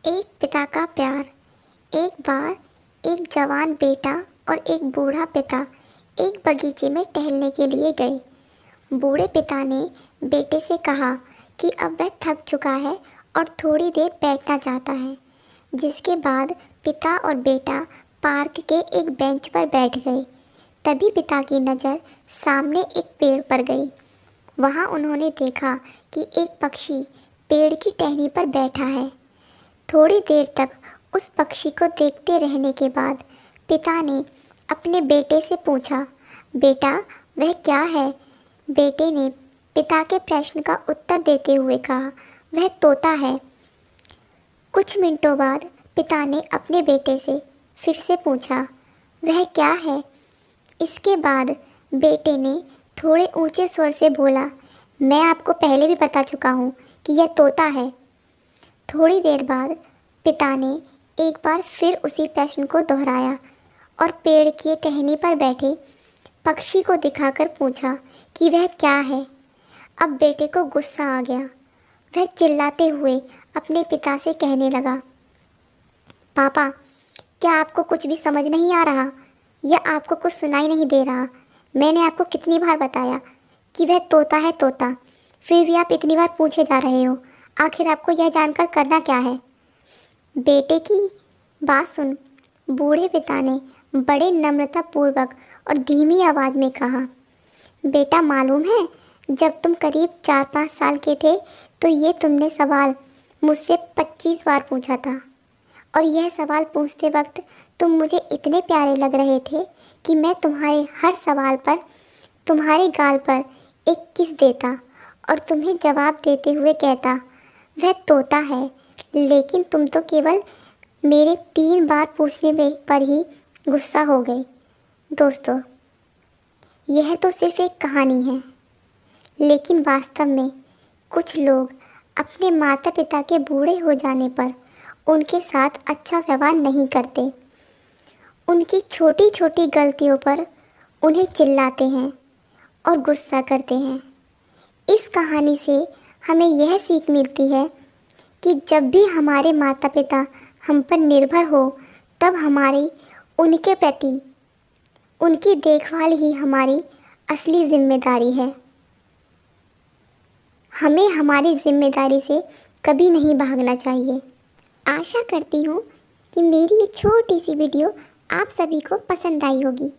एक पिता का प्यार। एक बार एक जवान बेटा और एक बूढ़ा पिता एक बगीचे में टहलने के लिए गए। बूढ़े पिता ने बेटे से कहा कि अब वह थक चुका है और थोड़ी देर बैठना चाहता है, जिसके बाद पिता और बेटा पार्क के एक बेंच पर बैठ गए। तभी पिता की नज़र सामने एक पेड़ पर गई। वहाँ उन्होंने देखा कि एक पक्षी पेड़ की टहनी पर बैठा है। थोड़ी देर तक उस पक्षी को देखते रहने के बाद पिता ने अपने बेटे से पूछा, बेटा वह क्या है? बेटे ने पिता के प्रश्न का उत्तर देते हुए कहा, वह तोता है। कुछ मिनटों बाद पिता ने अपने बेटे से फिर से पूछा, वह क्या है? इसके बाद बेटे ने थोड़े ऊंचे स्वर से बोला, मैं आपको पहले भी बता चुका हूँ कि यह तोता है। थोड़ी देर बाद पिता ने एक बार फिर उसी प्रश्न को दोहराया और पेड़ की टहनी पर बैठे पक्षी को दिखाकर पूछा कि वह क्या है। अब बेटे को गुस्सा आ गया। वह चिल्लाते हुए अपने पिता से कहने लगा, पापा क्या आपको कुछ भी समझ नहीं आ रहा या आपको कुछ सुनाई नहीं दे रहा? मैंने आपको कितनी बार बताया कि वह तोता है तोता, फिर भी आप इतनी बार पूछे जा रहे हो। आखिर आपको यह जानकर करना क्या है? बेटे की बात सुन बूढ़े पिता ने बड़े नम्रतापूर्वक और धीमी आवाज़ में कहा, बेटा मालूम है जब तुम करीब 4-5 साल के थे तो ये तुमने सवाल मुझसे 25 बार पूछा था, और यह सवाल पूछते वक्त तुम मुझे इतने प्यारे लग रहे थे कि मैं तुम्हारे हर सवाल पर तुम्हारे गाल पर एक किस देता और तुम्हें जवाब देते हुए कहता, वह तोता है। लेकिन तुम तो केवल मेरे 3 बार पूछने में पर ही गुस्सा हो गए। दोस्तों, यह तो सिर्फ एक कहानी है, लेकिन वास्तव में कुछ लोग अपने माता पिता के बूढ़े हो जाने पर उनके साथ अच्छा व्यवहार नहीं करते। उनकी छोटी छोटी गलतियों पर उन्हें चिल्लाते हैं और गुस्सा करते हैं। इस कहानी से हमें यह सीख मिलती है कि जब भी हमारे माता पिता हम पर निर्भर हो, तब हमारी उनके प्रति उनकी देखभाल ही हमारी असली जिम्मेदारी है। हमें हमारी जिम्मेदारी से कभी नहीं भागना चाहिए। आशा करती हूँ कि मेरी ये छोटी सी वीडियो आप सभी को पसंद आई होगी।